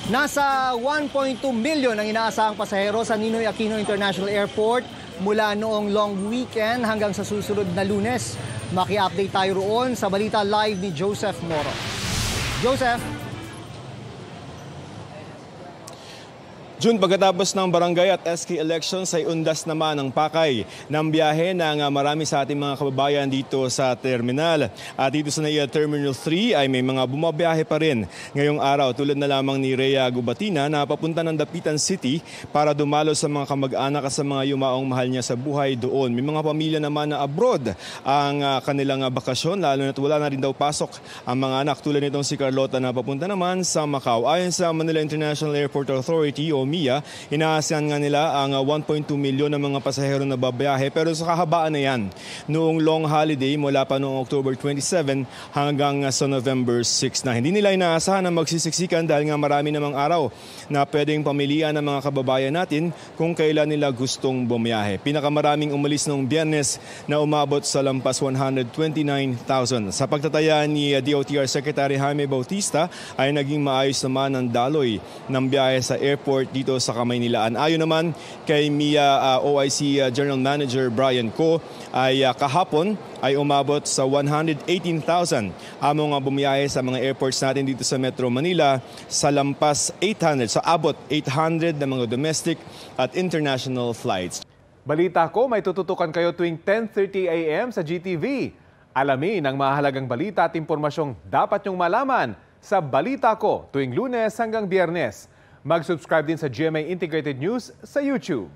Nasa 1.2 million ang inaasahang pasahero sa Ninoy Aquino International Airport mula noong long weekend hanggang sa susunod na Lunes. Maki-update tayo roon sa balita live ni Joseph Moro. Joseph? June, pagkatapos ng barangay at SK elections ay undas naman ang pakay ng biyahe ng marami sa ating mga kababayan dito sa terminal. At dito sa NAIA Terminal 3 ay may mga bumabiyahe pa rin ngayong araw, tulad na lamang ni Rhea Gubatina na papunta ng Dapitan City para dumalo sa mga kamag-anak at sa mga yumaong mahal niya sa buhay doon. May mga pamilya naman na abroad ang kanilang bakasyon, lalo na't wala na rin daw pasok ang mga anak, tulad nitong si Carlota na papunta naman sa Macau. Ayon sa Manila International Airport Authority o MIA, inaasahan nga nila ang 1.2 milyon ng mga pasahero na babiyahe, pero sa kahabaan na yan noong long holiday mula pa noong October 27 hanggang sa November 6 na. Hindi nila inaasahan na magsisiksikan dahil nga marami namang araw na pwedeng pamilian ng mga kababayan natin kung kailan nila gustong bumiyahe. Pinakamaraming umalis noong Biyernes na umabot sa lampas 129,000. Sa pagtataya ni DOTR Secretary Jaime Bautista ay naging maayos naman ang daloy ng biyahe sa airport dito sa Kamaynilaan. Ayon naman kay MIA OIC General Manager Brian Co, ay kahapon ay umabot sa 118,000 ang mga bumiyahe sa mga airports natin dito sa Metro Manila, sa lampas 800, sa abot 800 na mga domestic at international flights. Balita ko, may tututukan kayo tuwing 10:30 a.m. sa GTV. Alamin ang mahalagang balita at impormasyong dapat nyong malaman sa Balita Ko tuwing Lunes hanggang Biyernes. Mag-subscribe din sa GMA Integrated News sa YouTube.